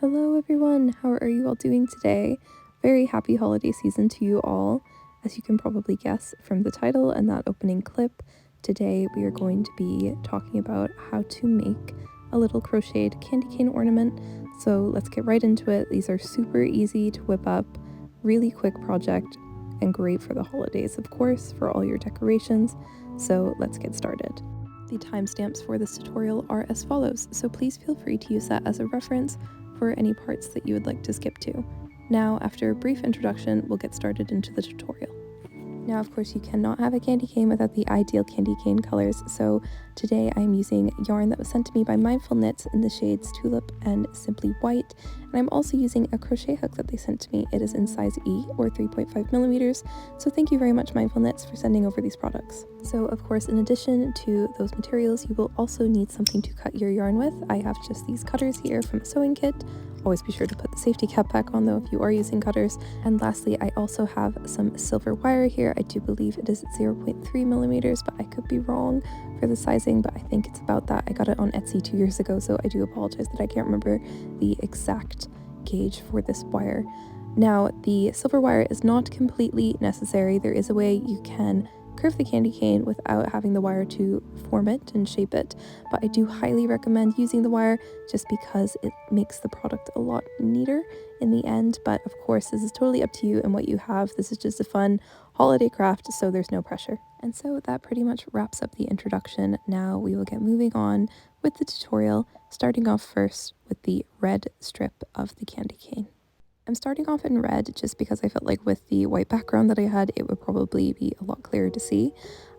Hello everyone, how are you all doing today? Very happy holiday season to you all. As you can probably guess from the title and that opening clip, today we are going to be talking about how to make a little crocheted candy cane ornament. So let's get right into it. These are super easy to whip up, really quick project, and great for the holidays, of course, for all your decorations. So let's get started. The timestamps for this tutorial are as follows, so please feel free to use that as a reference for any parts that you would like to skip to. Now, after a brief introduction, we'll get started into the tutorial. Now, of course, you cannot have a candy cane without the ideal candy cane colors, so today I'm using yarn that was sent to me by Mindful Knits in the shades Tulip and Simply White, and I'm also using a crochet hook that they sent to me. It is in size E, or 3.5 millimeters, so thank you very much, Mindful Knits, for sending over these products. So, of course, in addition to those materials, you will also need something to cut your yarn with. I have just these cutters here from a sewing kit. Always be sure to put the safety cap back on though if you are using cutters. And lastly, I also have some silver wire here. I do believe it is 0.3 millimeters, but I could be wrong for the sizing, but I think it's about that. I got it on Etsy 2 years ago, so I do apologize that I can't remember the exact gauge for this wire. Now, the silver wire is not completely necessary. There is a way you can curve the candy cane without having the wire to form it and shape it, but I do highly recommend using the wire just because it makes the product a lot neater in the end. But of course, this is totally up to you and what you have. This is just a fun holiday craft, so there's no pressure. And so that pretty much wraps up the introduction. Now we will get moving on with the tutorial, starting off first with the red strip of the candy cane. I'm starting off in red just because I felt like with the white background that I had, it would probably be a lot clearer to see.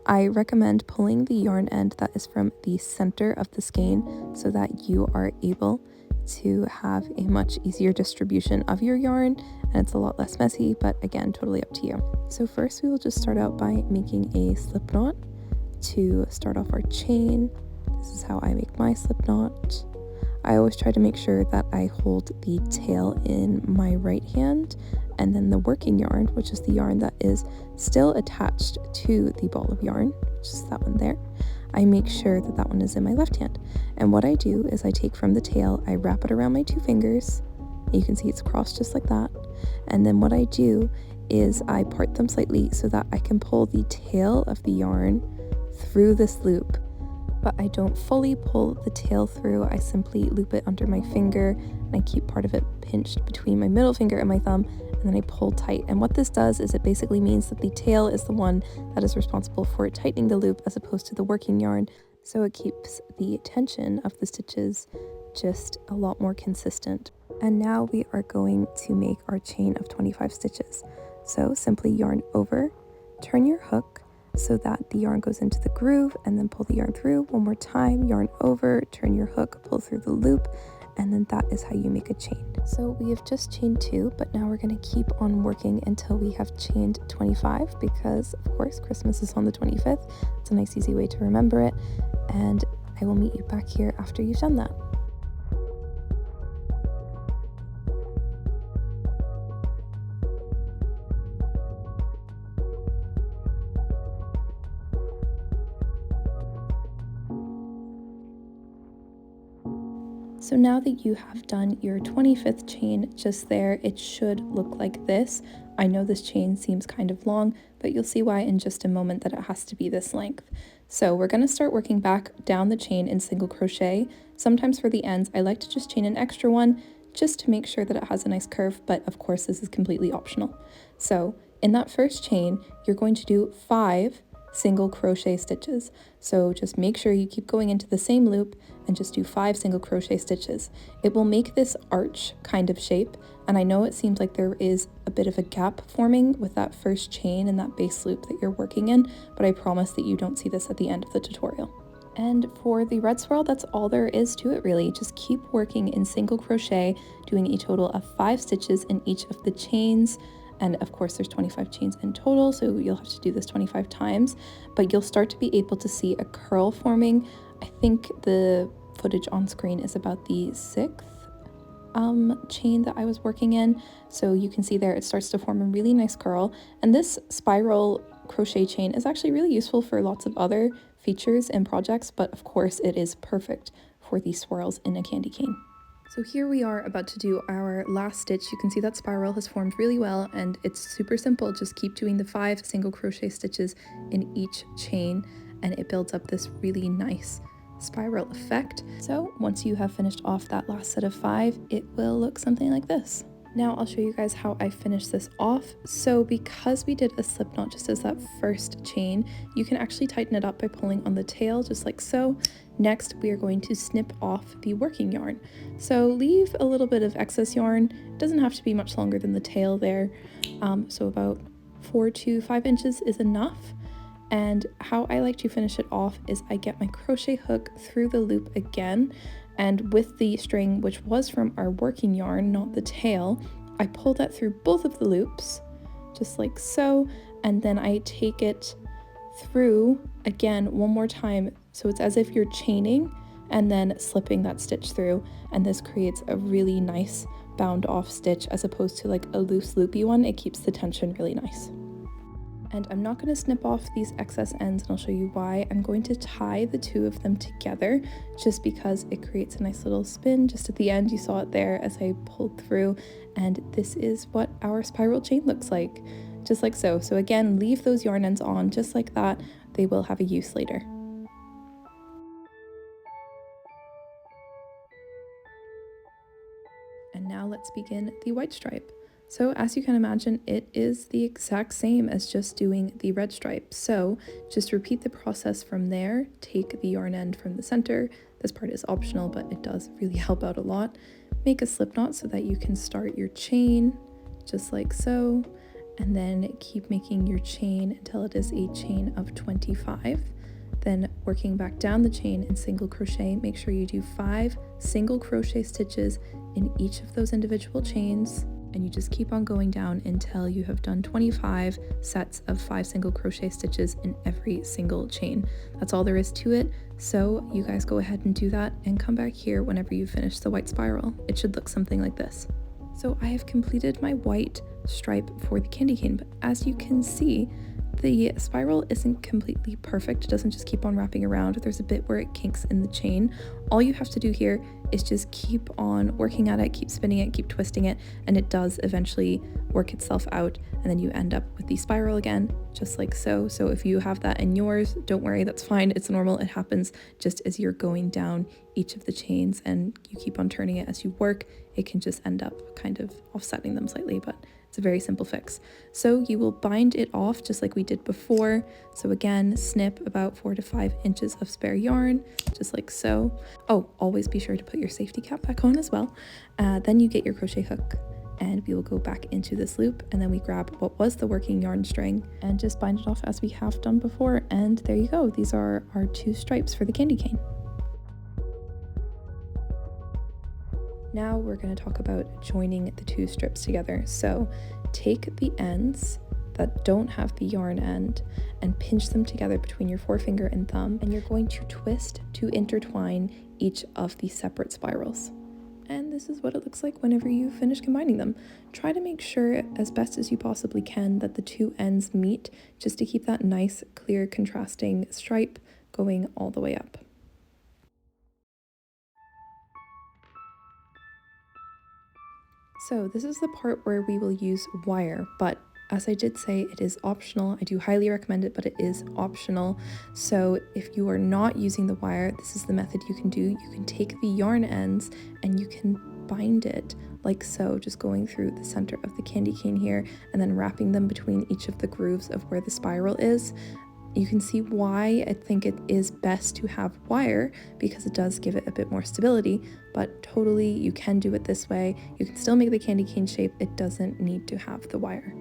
I recommend pulling the yarn end that is from the center of the skein so that you are able to have a much easier distribution of your yarn and it's a lot less messy, but again, totally up to you. So first we will just start out by making a slip knot to start off our chain. This is how I make my slip knot. I always try to make sure that I hold the tail in my right hand, and then the working yarn, which is the yarn that is still attached to the ball of yarn, which is that one there, I make sure that that one is in my left hand. And what I do is I take from the tail, I wrap it around my 2 fingers, you can see it's crossed just like that, and then what I do is I part them slightly so that I can pull the tail of the yarn through this loop. But I don't fully pull the tail through, I simply loop it under my finger and I keep part of it pinched between my middle finger and my thumb, and then I pull tight. And what this does is it basically means that the tail is the one that is responsible for tightening the loop as opposed to the working yarn, so it keeps the tension of the stitches just a lot more consistent. And now we are going to make our chain of 25 stitches. So simply yarn over, turn your hook so that the yarn goes into the groove, and then pull the yarn through one more time, yarn over, turn your hook, pull through the loop, and then that is how you make a chain. So we have just chained 2, but now we're going to keep on working until we have chained 25 because of course Christmas is on the 25th. It's a nice easy way to remember it, and I will meet you back here after you've done that. So now that you have done your 25th chain just there, it should look like this. I know this chain seems kind of long, but you'll see why in just a moment that it has to be this length. So we're going to start working back down the chain in single crochet. Sometimes for the ends, I like to just chain an extra one just to make sure that it has a nice curve, but of course this is completely optional. So in that first chain, you're going to do 5 single crochet stitches. So just make sure you keep going into the same loop and just do 5 single crochet stitches. It will make this arch kind of shape, and I know it seems like there is a bit of a gap forming with that first chain and that base loop that you're working in, but I promise that you don't see this at the end of the tutorial. And for the red swirl, that's all there is to it really. Just keep working in single crochet, doing a total of 5 stitches in each of the chains. And of course there's 25 chains in total, so you'll have to do this 25 times, but you'll start to be able to see a curl forming. I think the footage on screen is about the 6th chain that I was working in, so you can see there it starts to form a really nice curl. And this spiral crochet chain is actually really useful for lots of other features and projects, but of course it is perfect for the swirls in a candy cane. So here we are about to do our last stitch. You can see that spiral has formed really well, and it's super simple. Just keep doing the 5 single crochet stitches in each chain, and it builds up this really nice spiral effect. So once you have finished off that last set of 5, it will look something like this. Now I'll show you guys how I finish this off. So because we did a slip knot just as that first chain, you can actually tighten it up by pulling on the tail just like so. Next, we are going to snip off the working yarn. So leave a little bit of excess yarn. It doesn't have to be much longer than the tail there. So about 4 to 5 inches is enough. And how I like to finish it off is I get my crochet hook through the loop again, and with the string, which was from our working yarn, not the tail, I pull that through both of the loops, just like so, and then I take it through again one more time, so it's as if you're chaining and then slipping that stitch through, and this creates a really nice bound off stitch as opposed to like a loose loopy one. It keeps the tension really nice. And I'm not going to snip off these excess ends, and I'll show you why. I'm going to tie the 2 of them together just because it creates a nice little spin just at the end. You saw it there as I pulled through, and this is what our spiral chain looks like, just like so. So again, leave those yarn ends on just like that. They will have a use later. And now let's begin the white stripe. So as you can imagine, it is the exact same as just doing the red stripe. So just repeat the process from there. Take the yarn end from the center. This part is optional, but it does really help out a lot. Make a slip knot so that you can start your chain just like so, and then keep making your chain until it is a chain of 25. Then working back down the chain in single crochet, make sure you do 5 single crochet stitches in each of those individual chains, and you just keep on going down until you have done 25 sets of 5 single crochet stitches in every single chain. That's all there is to it. So you guys go ahead and do that and come back here whenever you finish the white spiral. It should look something like this. So I have completed my white stripe for the candy cane, but as you can see, the spiral isn't completely perfect. It doesn't just keep on wrapping around. There's a bit where it kinks in the chain. All you have to do here is just keep on working at it, keep spinning it, keep twisting it, and it does eventually work itself out, and then you end up with the spiral again, just like so. So if you have that in yours, don't worry, that's fine. It's normal. It happens just as you're going down each of the chains and you keep on turning it as you work. It can just end up kind of offsetting them slightly, but it's a very simple fix. So you will bind it off just like we did before. So again, snip about 4 to 5 inches of spare yarn, just like so. Oh, always be sure to put your safety cap back on as well. Then you get your crochet hook, and we will go back into this loop, and then we grab what was the working yarn string and just bind it off as we have done before. And there you go. These are our 2 stripes for the candy cane. Now we're going to talk about joining the 2 strips together. So take the ends that don't have the yarn end and pinch them together between your forefinger and thumb, and you're going to twist to intertwine each of the separate spirals. And this is what it looks like whenever you finish combining them. Try to make sure as best as you possibly can that the 2 ends meet, just to keep that nice, clear, contrasting stripe going all the way up. So this is the part where we will use wire, but as I did say, it is optional. I do highly recommend it, but it is optional. So if you are not using the wire, this is the method you can do. You can take the yarn ends and you can bind it like so, just going through the center of the candy cane here and then wrapping them between each of the grooves of where the spiral is. You can see why I think it is best to have wire, because it does give it a bit more stability, but totally you can do it this way. You can still make the candy cane shape. It doesn't need to have the wire.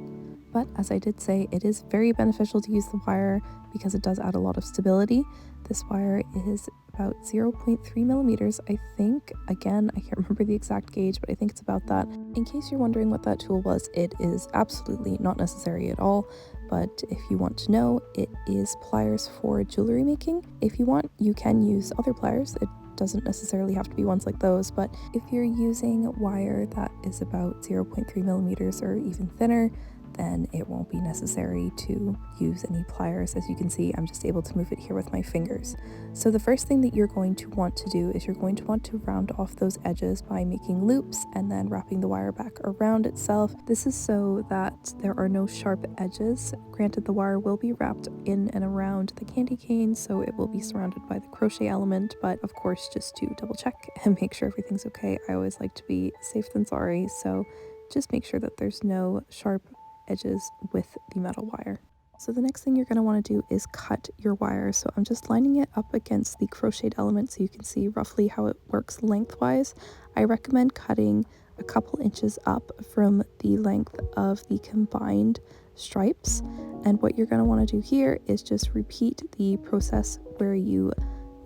But as I did say, it is very beneficial to use the wire because it does add a lot of stability. This wire is about 0.3 millimeters, I think. Again, I can't remember the exact gauge, but I think it's about that. In case you're wondering what that tool was, it is absolutely not necessary at all. But if you want to know, it is pliers for jewelry making. If you want, you can use other pliers. It doesn't necessarily have to be ones like those, but if you're using wire that is about 0.3 millimeters or even thinner, then it won't be necessary to use any pliers. As you can see, I'm just able to move it here with my fingers. So the first thing that you're going to want to do is you're going to want to round off those edges by making loops and then wrapping the wire back around itself. This is so that there are no sharp edges. Granted, the wire will be wrapped in and around the candy cane, so it will be surrounded by the crochet element, but of course, just to double check and make sure everything's okay. I always like to be safe than sorry, so just make sure that there's no sharp edges with the metal wire. So the next thing you're going to want to do is cut your wire. So I'm just lining it up against the crocheted element so you can see roughly how it works lengthwise. I recommend cutting a couple inches up from the length of the combined stripes. And what you're going to want to do here is just repeat the process where you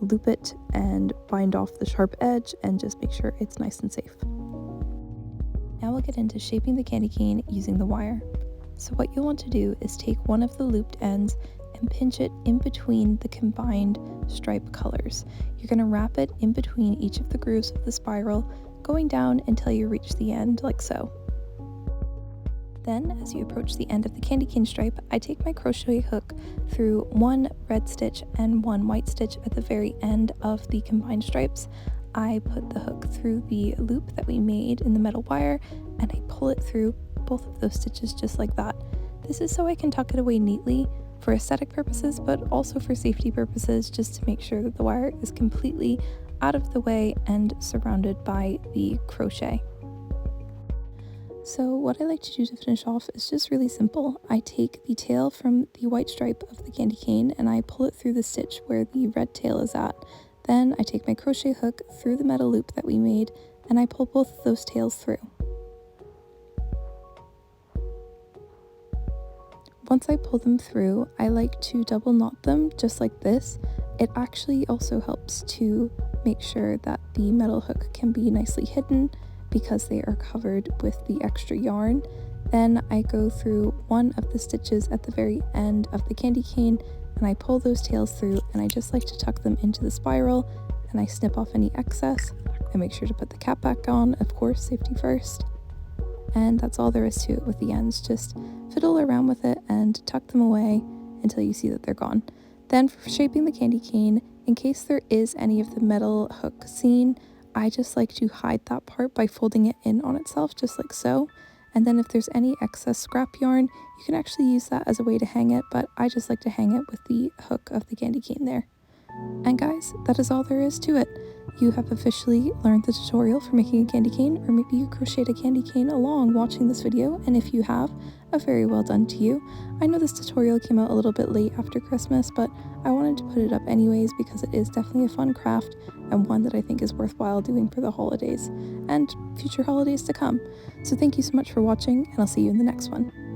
loop it and bind off the sharp edge and just make sure it's nice and safe. Now we'll get into shaping the candy cane using the wire. So what you'll want to do is take one of the looped ends and pinch it in between the combined stripe colors. You're going to wrap it in between each of the grooves of the spiral, going down until you reach the end like so. Then, as you approach the end of the candy cane stripe, I take my crochet hook through one red stitch and one white stitch at the very end of the combined stripes. I put the hook through the loop that we made in the metal wire and I pull it through both of those stitches just like that. This is so I can tuck it away neatly for aesthetic purposes, but also for safety purposes, just to make sure that the wire is completely out of the way and surrounded by the crochet. So what I like to do to finish off is just really simple. I take the tail from the white stripe of the candy cane and I pull it through the stitch where the red tail is at. Then I take my crochet hook through the metal loop that we made and I pull both of those tails through. Once I pull them through, I like to double knot them just like this. It actually also helps to make sure that the metal hook can be nicely hidden because they are covered with the extra yarn. Then I go through one of the stitches at the very end of the candy cane and I pull those tails through and I just like to tuck them into the spiral and I snip off any excess. I make sure to put the cap back on, of course, safety first. And that's all there is to it with the ends. Just fiddle around with it and tuck them away until you see that they're gone. Then for shaping the candy cane, in case there is any of the metal hook seen, I just like to hide that part by folding it in on itself just like so. And then if there's any excess scrap yarn, you can actually use that as a way to hang it, but I just like to hang it with the hook of the candy cane there. And guys, that is all there is to it. You have officially learned the tutorial for making a candy cane, or maybe you crocheted a candy cane along watching this video, and if you have, a very well done to you. I know this tutorial came out a little bit late after Christmas, but I wanted to put it up anyways because it is definitely a fun craft and one that I think is worthwhile doing for the holidays and future holidays to come. So thank you so much for watching, and I'll see you in the next one.